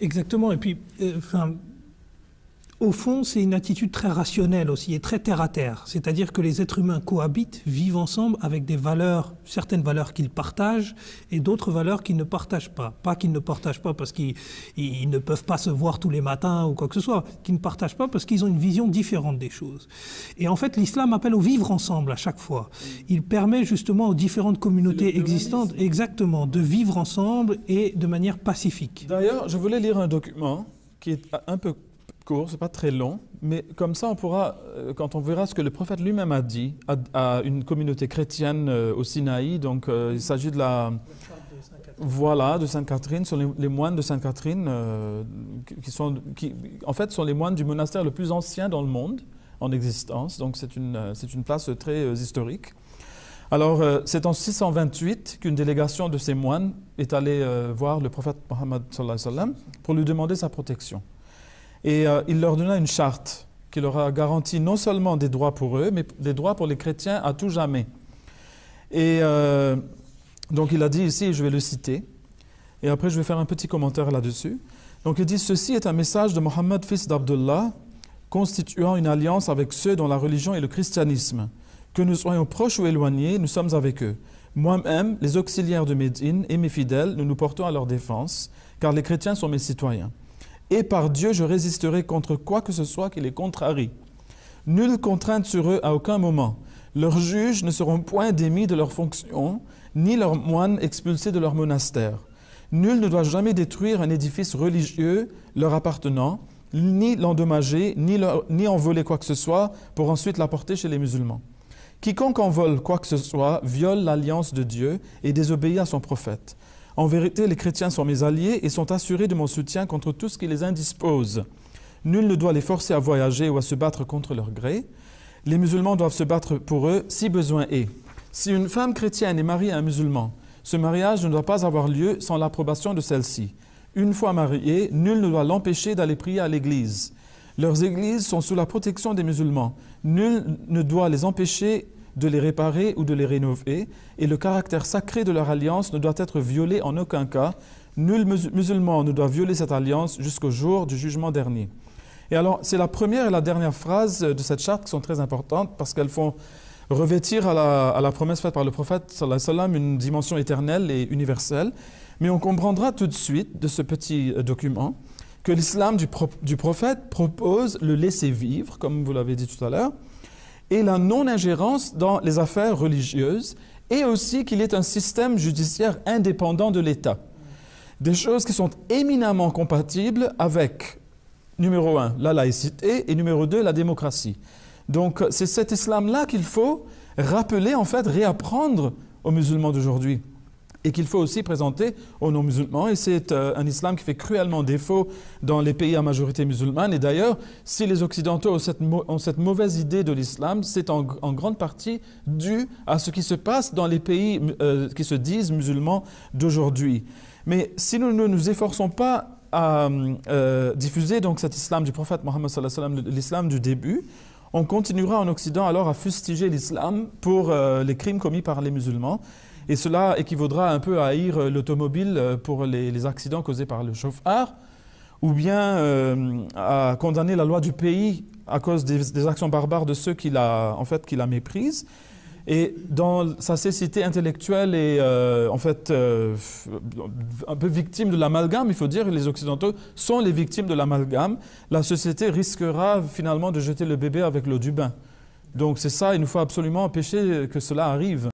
Exactement. Et puis, au fond, c'est une attitude très rationnelle aussi et très terre-à-terre. C'est-à-dire que les êtres humains cohabitent, vivent ensemble avec des valeurs, certaines valeurs qu'ils partagent et d'autres valeurs qu'ils ne partagent pas. Pas qu'ils ne partagent pas parce qu'ils ne peuvent pas se voir tous les matins ou quoi que ce soit, qu'ils ne partagent pas parce qu'ils ont une vision différente des choses. Et en fait, l'islam appelle au vivre ensemble à chaque fois. Il permet justement aux différentes communautés existantes, exactement, de vivre ensemble et de manière pacifique. D'ailleurs, je voulais lire un document qui est un peu court, c'est pas très long, mais comme ça on pourra, quand on verra ce que le prophète lui-même a dit à une communauté chrétienne au Sinaï, donc il s'agit de de Sainte Catherine, sont les moines de Sainte Catherine, qui en fait sont les moines du monastère le plus ancien dans le monde en existence, donc c'est une place très historique. Alors, c'est en 628 qu'une délégation de ces moines est allée voir le prophète Mohammed sallallahu alayhi wa sallam pour lui demander sa protection. Et il leur donna une charte qui leur a garanti non seulement des droits pour eux, mais des droits pour les chrétiens à tout jamais. Et donc il a dit ici, je vais le citer, et après je vais faire un petit commentaire là-dessus. Donc il dit, ceci est un message de Mohammed, fils d'Abdullah, constituant une alliance avec ceux dont la religion est le christianisme. Que nous soyons proches ou éloignés, nous sommes avec eux. Moi-même, les auxiliaires de Médine et mes fidèles, nous nous portons à leur défense, car les chrétiens sont mes citoyens. Et par Dieu, je résisterai contre quoi que ce soit qui les contrarie. Nulle contrainte sur eux à aucun moment. Leurs juges ne seront point démis de leurs fonctions, ni leurs moines expulsés de leur monastère. Nul ne doit jamais détruire un édifice religieux leur appartenant, ni l'endommager, ni en voler quoi que ce soit, pour ensuite l'apporter chez les musulmans. Quiconque en vole quoi que ce soit viole l'alliance de Dieu et désobéit à son prophète. En vérité, les chrétiens sont mes alliés et sont assurés de mon soutien contre tout ce qui les indispose. Nul ne doit les forcer à voyager ou à se battre contre leur gré. Les musulmans doivent se battre pour eux si besoin est. Si une femme chrétienne est mariée à un musulman, ce mariage ne doit pas avoir lieu sans l'approbation de celle-ci. Une fois mariée, nul ne doit l'empêcher d'aller prier à l'église. Leurs églises sont sous la protection des musulmans. Nul ne doit les empêcher de les réparer ou de les rénover, et le caractère sacré de leur alliance ne doit être violé en aucun cas. Nul musulman ne doit violer cette alliance jusqu'au jour du jugement dernier. Et alors, c'est la première et la dernière phrase de cette charte qui sont très importantes parce qu'elles font revêtir à la promesse faite par le prophète sallallahu alayhi wa sallam une dimension éternelle et universelle. Mais on comprendra tout de suite de ce petit document que l'islam du prophète propose le laisser-vivre, comme vous l'avez dit tout à l'heure, et la non-ingérence dans les affaires religieuses, et aussi qu'il est un système judiciaire indépendant de l'État. Des choses qui sont éminemment compatibles avec, numéro 1, la laïcité, et numéro 2, la démocratie. Donc, c'est cet islam-là qu'il faut rappeler, en fait, réapprendre aux musulmans d'aujourd'hui, et qu'il faut aussi présenter aux non-musulmans. Et c'est un islam qui fait cruellement défaut dans les pays à majorité musulmane. Et d'ailleurs, si les Occidentaux ont cette mauvaise idée de l'islam, c'est en grande partie dû à ce qui se passe dans les pays qui se disent musulmans d'aujourd'hui. Mais si nous ne nous efforçons pas à diffuser donc cet islam du prophète Mohammed sallallahu alayhi wa sallam, l'islam du début, on continuera en Occident alors à fustiger l'islam pour les crimes commis par les musulmans. Et cela équivaudra un peu à haïr l'automobile pour les accidents causés par le chauffard, ou bien à condamner la loi du pays à cause des actions barbares de ceux qui la méprisent. Et dans sa cécité intellectuelle et un peu victime de l'amalgame, il faut dire que les Occidentaux sont les victimes de l'amalgame. La société risquera finalement de jeter le bébé avec l'eau du bain. Donc c'est ça, il nous faut absolument empêcher que cela arrive.